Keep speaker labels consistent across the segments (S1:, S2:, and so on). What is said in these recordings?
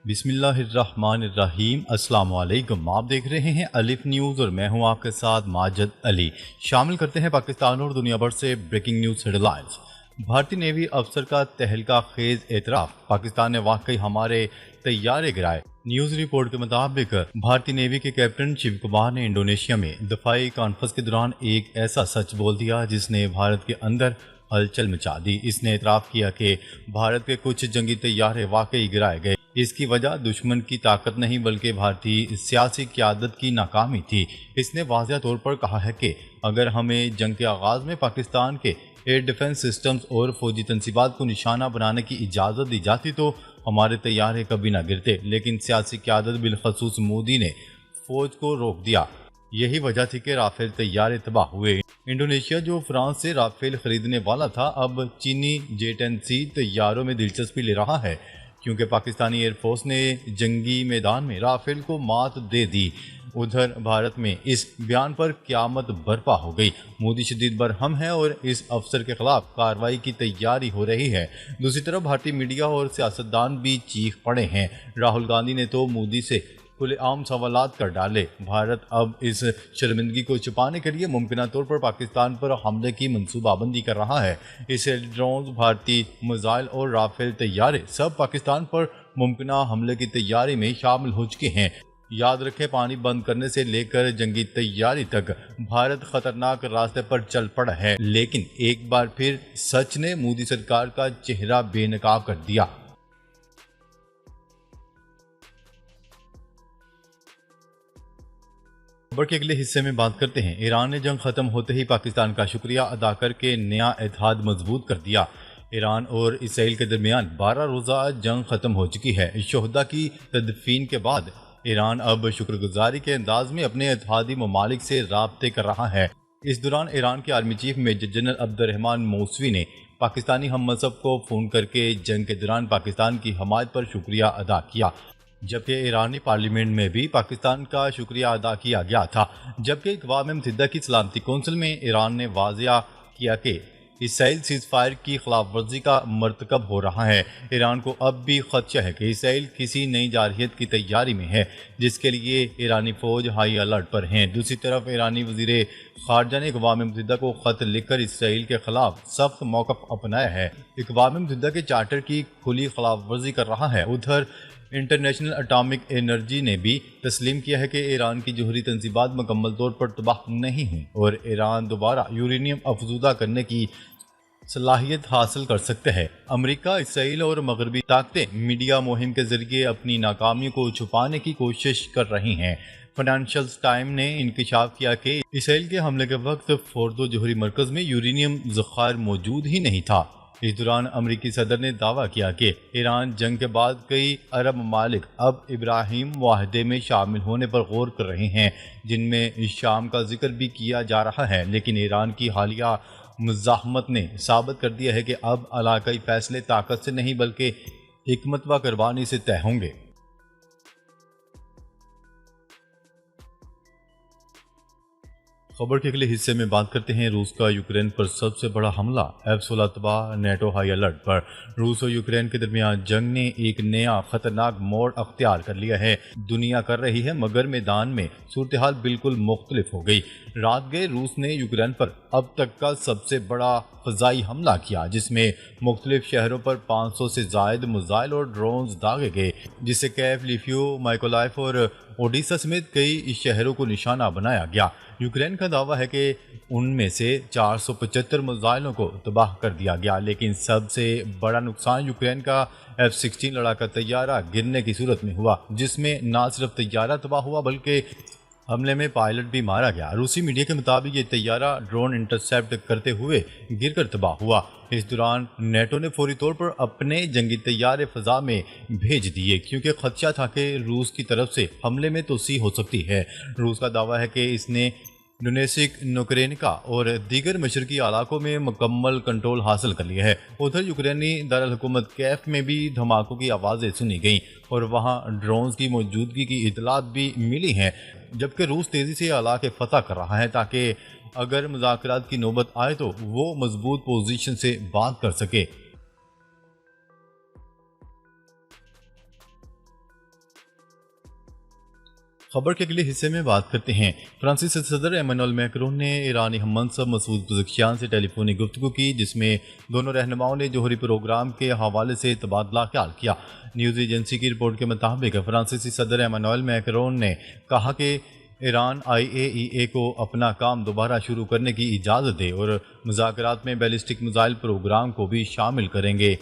S1: بسم اللہ الرحمن الرحیم۔ السلام علیکم، آپ دیکھ رہے ہیں الف نیوز اور میں ہوں آپ کے ساتھ ماجد علی۔ شامل کرتے ہیں پاکستان اور دنیا بھر سے بریکنگ نیوز ہیڈ لائنز۔ بھارتی نیوی افسر کا تہلکہ خیز اعتراف، پاکستان نے واقعی ہمارے طیارے گرائے۔ نیوز رپورٹ کے مطابق بھارتی نیوی کے کیپٹن شیو کمار نے انڈونیشیا میں دفاعی کانفرنس کے دوران ایک ایسا سچ بول دیا جس نے بھارت کے اندر ہلچل مچا دی۔ اس نے اعتراف کیا کہ بھارت کے کچھ جنگی طیارے واقعی گرائے گئے۔ اس کی وجہ دشمن کی طاقت نہیں بلکہ بھارتی سیاسی قیادت کی ناکامی تھی۔ اس نے واضح طور پر کہا ہے کہ اگر ہمیں جنگ کے آغاز میں پاکستان کے ایئر ڈیفنس سسٹمز اور فوجی تنصیبات کو نشانہ بنانے کی اجازت دی جاتی تو ہمارے طیارے کبھی نہ گرتے، لیکن سیاسی قیادت بالخصوص مودی نے فوج کو روک دیا۔ یہی وجہ تھی کہ رافیل طیارے تباہ ہوئے۔ انڈونیشیا جو فرانس سے رافیل خریدنے والا تھا اب چینی جے-10C طیاروں میں دلچسپی لے رہا ہے، کیونکہ پاکستانی ایئر فورس نے جنگی میدان میں رافیل کو مات دے دی۔ ادھر بھارت میں اس بیان پر قیامت برپا ہو گئی۔ مودی شدید برہم ہے اور اس افسر کے خلاف کارروائی کی تیاری ہو رہی ہے۔ دوسری طرف بھارتی میڈیا اور سیاستدان بھی چیخ پڑے ہیں۔ راہل گاندھی نے تو مودی سے کھلے عام سوالات کر ڈالے۔ بھارت اب اس شرمندگی کو چھپانے کے لیے ممکنہ طور پر پاکستان پر حملے کی منصوبہ بندی کر رہا ہے۔ اسرائیلی ڈرونز، بھارتی میزائل اور رافیل طیارے سب پاکستان پر ممکنہ حملے کی تیاری میں شامل ہو چکے ہیں۔ یاد رکھیں، پانی بند کرنے سے لے کر جنگی تیاری تک بھارت خطرناک راستے پر چل پڑا ہے، لیکن ایک بار پھر سچ نے مودی سرکار کا چہرہ بے نقاب کر دیا۔ خبر کے اگلے حصے میں بات کرتے ہیں۔ ایران نے جنگ ختم ہوتے ہی پاکستان کا شکریہ ادا کر کے نیا اتحاد مضبوط کر دیا۔ ایران اور اسرائیل کے درمیان 12 روزہ جنگ ختم ہو چکی ہے۔ شہداء کی تدفین کے بعد ایران اب شکر گزاری کے انداز میں اپنے اتحادی ممالک سے رابطے کر رہا ہے۔ اس دوران ایران کے آرمی چیف میجر جنرل عبد الرحمان موسوی نے پاکستانی ہم منصب کو فون کر کے جنگ کے دوران پاکستان کی حمایت پر شکریہ ادا کیا، جبکہ ایرانی پارلیمنٹ میں بھی پاکستان کا شکریہ ادا کیا گیا تھا۔ جبکہ اقوام متحدہ کی سلامتی کونسل میں ایران نے واضح کیا کہ اسرائیل سیز فائر کی خلاف ورزی کا مرتکب ہو رہا ہے۔ ایران کو اب بھی خدشہ ہے کہ اسرائیل کسی نئی جارحیت کی تیاری میں ہے، جس کے لیے ایرانی فوج ہائی الرٹ پر ہیں۔ دوسری طرف ایرانی وزیر خارجہ نے اقوام متحدہ کو خط لکھ کر اسرائیل کے خلاف سخت موقف اپنایا ہے۔ اقوام متحدہ کے چارٹر کی کھلی خلاف ورزی کر رہا ہے۔ ادھر انٹرنیشنل اٹامک انرجی نے بھی تسلیم کیا ہے کہ ایران کی جوہری تنصیبات مکمل طور پر تباہ نہیں ہوئی اور ایران دوبارہ یورینیم افزودہ کرنے کی صلاحیت حاصل کر سکتے ہیں۔ امریکہ، اسرائیل اور مغربی طاقتیں میڈیا مہم کے ذریعے اپنی ناکامیوں کو چھپانے کی کوشش کر رہی ہیں۔ فائنانشل ٹائم نے انکشاف کیا کہ اسرائیل کے حملے کے وقت فوردو جوہری مرکز میں یورینیم ذخائر موجود ہی نہیں تھا۔ اس دوران امریکی صدر نے دعویٰ کیا کہ ایران جنگ کے بعد کئی عرب ممالک اب ابراہیم معاہدے میں شامل ہونے پر غور کر رہے ہیں، جن میں شام کا ذکر بھی کیا جا رہا ہے، لیکن ایران کی حالیہ مزاحمت نے ثابت کر دیا ہے کہ اب علاقائی فیصلے طاقت سے نہیں بلکہ حکمت و قربانی سے طے ہوں گے۔ خبر کے اگلے حصے میں بات کرتے ہیں روس کا یوکرین پر سب سے بڑا حملہ، F-16 تباہ، نیٹو ہائی الرٹ پر۔ روس اور یوکرین کے درمیان جنگ نے ایک نیا خطرناک موڑ اختیار کر لیا ہے۔ دنیا کر رہی ہے مگر میدان میں صورتحال بالکل مختلف ہو گئی۔ رات گئے روس نے یوکرین پر اب تک کا سب سے بڑا فضائی حملہ کیا، جس میں مختلف شہروں پر 500 سے زائد میزائل اور ڈرونز داغے گئے، جس سے کیف، لیفیو، مائکولائف اور اوڈیسا سمیت کئی شہروں کو نشانہ بنایا گیا۔ یوکرین کا دعویٰ ہے کہ ان میں سے 475 میزائلوں کو تباہ کر دیا گیا، لیکن سب سے بڑا نقصان یوکرین کا F-16 لڑاکا طیارہ گرنے کی صورت میں ہوا، جس میں نہ صرف طیارہ تباہ ہوا بلکہ حملے میں پائلٹ بھی مارا گیا۔ روسی میڈیا کے مطابق یہ طیارہ ڈرون انٹرسیپٹ کرتے ہوئے گر کر تباہ ہوا۔ اس دوران نیٹو نے فوری طور پر اپنے جنگی طیارے فضا میں بھیج دیے، کیونکہ خدشہ تھا کہ روس کی طرف سے حملے میں توسیع ہو سکتی ہے۔ روس کا دعویٰ ہے کہ اس نے ڈونیسک، نوکرینکا اور دیگر مشرقی علاقوں میں مکمل کنٹرول حاصل کر لیا ہے۔ ادھر یوکرینی دارالحکومت کیف میں بھی دھماکوں کی آوازیں سنی گئیں اور وہاں ڈرونز کی موجودگی کی اطلاعات بھی ملی ہیں، جبکہ روس تیزی سے علاقے فتح کر رہا ہے تاکہ اگر مذاکرات کی نوبت آئے تو وہ مضبوط پوزیشن سے بات کر سکے۔ خبر کے اگلے حصے میں بات کرتے ہیں۔ فرانسیسی صدر ایمانوئل میکرون نے ایرانی ہم منصب مسعود پزشکیان سے ٹیلی فونی گفتگو کی، جس میں دونوں رہنماؤں نے جوہری پروگرام کے حوالے سے تبادلہ خیال کیا۔ نیوز ایجنسی کی رپورٹ کے مطابق فرانسیسی صدر ایمانوئل میکرون نے کہا کہ ایران IAEA کو اپنا کام دوبارہ شروع کرنے کی اجازت دے اور مذاکرات میں بیلسٹک میزائل پروگرام کو بھی شامل کریں گے۔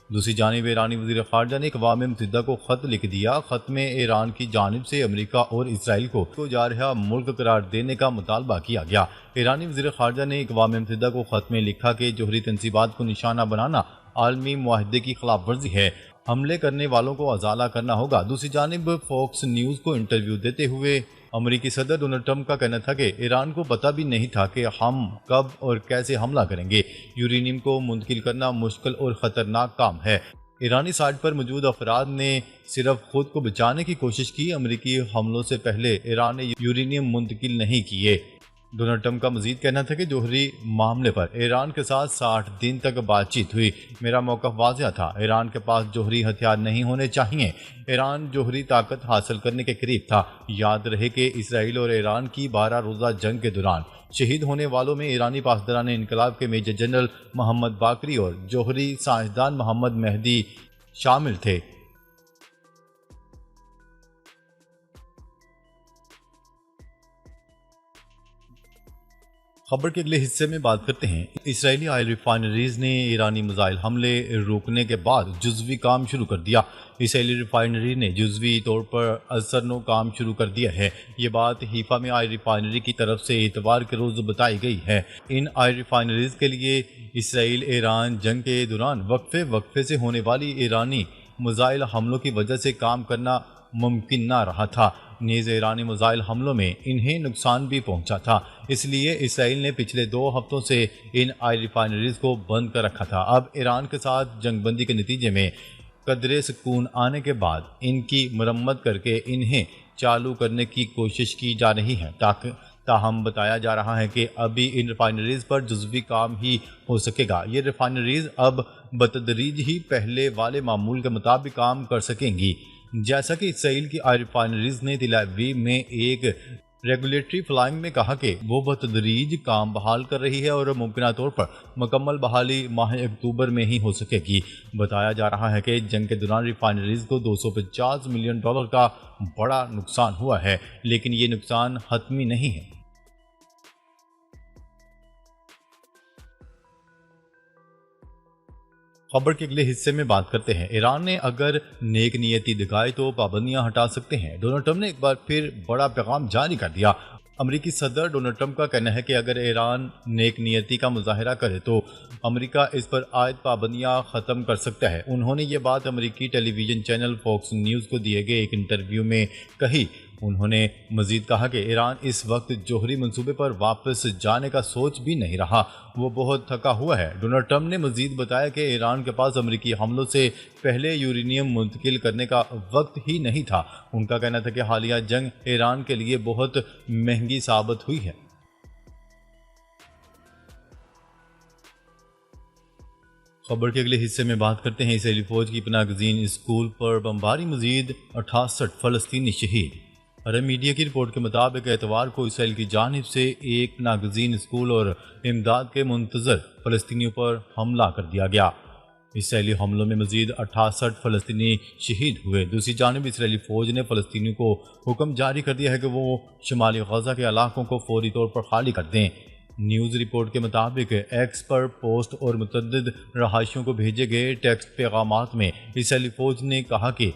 S1: دوسری جانب ایرانی وزیر خارجہ نے اقوام متحدہ کو خط لکھ دیا۔ خط میں ایران کی جانب سے امریکہ اور اسرائیل کو جارحہ ملک قرار دینے کا مطالبہ کیا گیا۔ ایرانی وزیر خارجہ نے اقوام متحدہ کو خط میں لکھا کہ جوہری تنصیبات کو نشانہ بنانا عالمی معاہدے کی خلاف ورزی ہے، حملے کرنے والوں کو ازالہ کرنا ہوگا۔ دوسری جانب فوکس نیوز کو انٹرویو دیتے ہوئے امریکی صدر ڈونلڈ ٹرمپ کا کہنا تھا کہ ایران کو پتہ بھی نہیں تھا کہ ہم کب اور کیسے حملہ کریں گے۔ یورینیم کو منتقل کرنا مشکل اور خطرناک کام ہے۔ ایرانی سائٹ پر موجود افراد نے صرف خود کو بچانے کی کوشش کی۔ امریکی حملوں سے پہلے ایران نے یورینیم منتقل نہیں کیے۔ ڈونلڈ ٹرمپ کا مزید کہنا تھا کہ جوہری معاملے پر ایران کے ساتھ 60 دن تک بات چیت ہوئی۔ میرا موقف واضح تھا، ایران کے پاس جوہری ہتھیار نہیں ہونے چاہیے۔ ایران جوہری طاقت حاصل کرنے کے قریب تھا۔ یاد رہے کہ اسرائیل اور ایران کی 12 روزہ جنگ کے دوران شہید ہونے والوں میں ایرانی پاسداران انقلاب کے میجر جنرل محمد باقری اور جوہری سائنسدان محمد مہدی شامل تھے۔ خبر کے اگلے حصے میں بات کرتے ہیں۔ اسرائیلی آئل ریفائنریز نے ایرانی میزائل حملے روکنے کے بعد جزوی کام شروع کر دیا۔ اسرائیلی ریفائنری نے جزوی طور پر ازسر کام شروع کر دیا ہے۔ یہ بات حیفا میں آئل ریفائنری کی طرف سے اتوار کے روز بتائی گئی ہے۔ ان آئل ریفائنریز کے لیے اسرائیل ایران جنگ کے دوران وقفے سے ہونے والی ایرانی میزائل حملوں کی وجہ سے کام کرنا ممکن نہ رہا تھا۔ نیز ایرانی میزائل حملوں میں انہیں نقصان بھی پہنچا تھا، اس لیے اسرائیل نے پچھلے 2 ہفتوں سے ان آئل ریفائنریز کو بند کر رکھا تھا۔ اب ایران کے ساتھ جنگ بندی کے نتیجے میں قدرے سکون آنے کے بعد ان کی مرمت کر کے انہیں چالو کرنے کی کوشش کی جا رہی ہے۔ تاہم بتایا جا رہا ہے کہ ابھی ان ریفائنریز پر جزوی کام ہی ہو سکے گا۔ یہ ریفائنریز اب بتدریج ہی پہلے والے معمول کے مطابق کام کر سکیں گی، جیسا کہ اسرائیل کی آئل ریفائنریز نے تل ابیب میں ایک ریگولیٹری فلائنگ میں کہا کہ وہ بتدریج کام بحال کر رہی ہے اور ممکنہ طور پر مکمل بحالی ماہ اکتوبر میں ہی ہو سکے گی۔ بتایا جا رہا ہے کہ جنگ کے دوران ریفائنریز کو $250 ملین کا بڑا نقصان ہوا ہے، لیکن یہ نقصان حتمی نہیں ہے۔ خبر کے اگلے حصے میں بات کرتے ہیں۔ ایران نے اگر نیک نیتی دکھائی تو پابندیاں ہٹا سکتے ہیں۔ ڈونلڈ ٹرمپ نے ایک بار پھر بڑا پیغام جاری کر دیا۔ امریکی صدر ڈونلڈ ٹرمپ کا کہنا ہے کہ اگر ایران نیک نیتی کا مظاہرہ کرے تو امریکہ اس پر عائد پابندیاں ختم کر سکتا ہے۔ انہوں نے یہ بات امریکی ٹیلی ویژن چینل فوکس نیوز کو دیے گئے ایک انٹرویو میں کہی۔ انہوں نے مزید کہا کہ ایران اس وقت جوہری منصوبے پر واپس جانے کا سوچ بھی نہیں رہا، وہ بہت تھکا ہوا ہے۔ ڈونلڈ ٹرمپ نے مزید بتایا کہ ایران کے پاس امریکی حملوں سے پہلے یورینیم منتقل کرنے کا وقت ہی نہیں تھا۔ ان کا کہنا تھا کہ حالیہ جنگ ایران کے لیے بہت مہنگی ثابت ہوئی ہے۔ خبر کے اگلے حصے میں بات کرتے ہیں۔ اسرائیلی فوج کی پناہ گزین اسکول پر بمباری، مزید 68 فلسطینی شہید۔ عرب میڈیا کی رپورٹ کے مطابق اتوار کو اسرائیل کی جانب سے ایک پناہ گزین اسکول اور امداد کے منتظر فلسطینیوں پر حملہ کر دیا گیا۔ اسرائیلی حملوں میں مزید 68 فلسطینی شہید ہوئے۔ دوسری جانب اسرائیلی فوج نے فلسطینیوں کو حکم جاری کر دیا ہے کہ وہ شمالی غزہ کے علاقوں کو فوری طور پر خالی کر دیں۔ نیوز رپورٹ کے مطابق ایکس پر پوسٹ اور متعدد رہائشیوں کو بھیجے گئے ٹیکسٹ پیغامات میں اسرائیلی فوج نے کہا کہ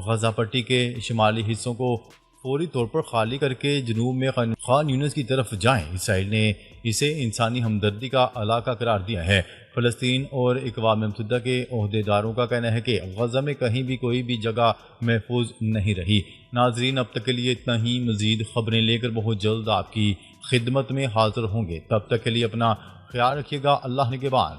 S1: غزہ پٹی کے شمالی حصوں کو فوری طور پر خالی کر کے جنوب میں خان یونس کی طرف جائیں۔ اسرائیل نے اسے انسانی ہمدردی کا علاقہ قرار دیا ہے۔ فلسطین اور اقوام متحدہ کے عہدیداروں کا کہنا ہے کہ غزہ میں کہیں بھی کوئی بھی جگہ محفوظ نہیں رہی۔ ناظرین، اب تک کے لیے اتنا ہی۔ مزید خبریں لے کر بہت جلد آپ کی خدمت میں حاضر ہوں گے۔ تب تک کے لیے اپنا خیال رکھیے گا۔ اللہ نگہبان۔